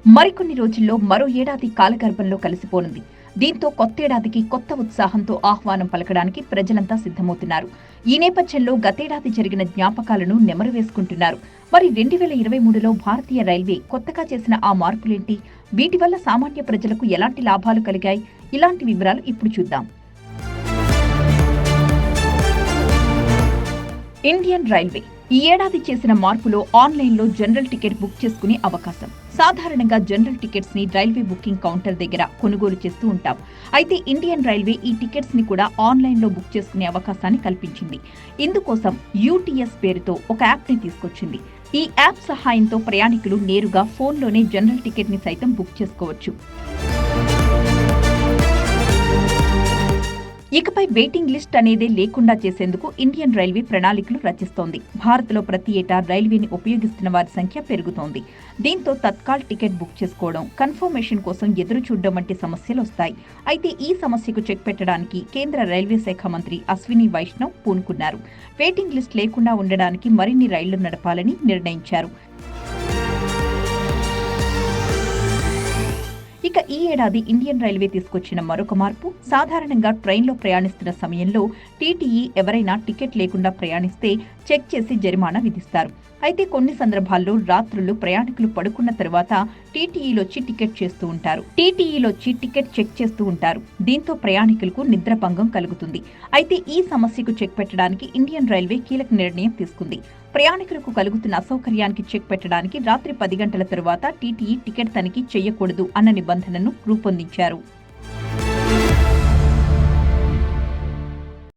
మరికొన్ని రోజుల్లో మరో ఏడాది కాలగర్భంలో కలిసిపోనుంది. దీంతో కొత్తేడాదికి కొత్త ఉత్సాహంతో ఆహ్వానం పలకడానికి ప్రజలంతా సిద్ధమవుతున్నారు. ఈ నేపథ్యంలో గతేడాది జరిగిన జ్ఞాపకాలను నెమరు వేసుకుంటున్నారు. మరి 2023లో భారతీయ రైల్వే కొత్తగా చేసిన ఆ మార్పులేంటి? వీటి వల్ల సామాన్య ప్రజలకు ఎలాంటి లాభాలు కలిగాయి? ఇలాంటి వివరాలు ఇప్పుడు చూద్దాం. ఇండియన్ రైల్వే ఈ ఏడాది చేసిన మార్పులో ఆన్లైన్లో జనరల్ టికెట్ బుక్ చేసుకునే అవకాశం. సాధారణంగా జనరల్ టికెట్స్ ని రైల్వే బుకింగ్ కౌంటర్ దగ్గర కొనుగోలు చేస్తూ ఉంటాం. అయితే ఇండియన్ రైల్వే ఈ టికెట్స్ ని కూడా ఆన్లైన్లో బుక్ చేసుకునే అవకాశాన్ని కల్పించింది. ఇందుకోసం యూటీఎస్ పేరుతో ఒక యాప్ ని తీసుకొచ్చింది. ఈ యాప్ సహాయంతో ప్రయాణికులు నేరుగా ఫోన్లోనే జనరల్ టికెట్ ని సైతం బుక్ చేసుకోవచ్చు. ఇకపై వెయిటింగ్ లిస్ట్ అనేదే లేకుండా చేసేందుకు ఇండియన్ రైల్వే ప్రణాళికలు రచిస్తోంది. భారత్లో ప్రతి ఏటా రైల్వేని ఉపయోగిస్తున్న వారి సంఖ్య పెరుగుతోంది. దీంతో తత్కాల్ టికెట్ బుక్ చేసుకోవడం, కన్ఫర్మేషన్ కోసం ఎదురు చూడడం వంటి సమస్యలు వస్తాయి. అయితే ఈ సమస్యకు చెక్ పెట్టడానికి కేంద్ర రైల్వే శాఖ మంత్రి అశ్విని వైష్ణవ్ పూనుకున్నారు. వెయిటింగ్ లిస్ట్ లేకుండా ఉండడానికి మరిన్ని రైళ్లు నడపాలని నిర్ణయించారు. ఇక ఈ ఏడాది ఇండియన్ రైల్వే తీసుకొచ్చిన మరొక మార్పు, సాధారణంగా ట్రైన్లో ప్రయాణిస్తున్న సమయంలో టీటీఈ ఎవరైనా టికెట్ లేకుండా ప్రయాణిస్తే చెక్ చేసి జరిమానా విధిస్తారు. అయితే కొన్ని సందర్భాల్లో రాత్రులు ప్రయాణికులు పడుకున్న తర్వాత టీటీఈలోచ్చి టికెట్ చెక్ చేస్తూ ఉంటారు. దీంతో ప్రయాణికులకు నిద్రభంగం కలుగుతుంది. అయితే ఈ సమస్యకు చెక్ పెట్టడానికి ఇండియన్ రైల్వే కీలక నిర్ణయం తీసుకుంది. ప్రయాణికులకు కలుగుతున్న అసౌకర్యానికి చెక్ పెట్టడానికి రాత్రి 10 గంటల తరువాత టీటీఈ టికెట్ తనిఖీ చేయకూడదు అన్న నిబంధనను రూపొందించారు.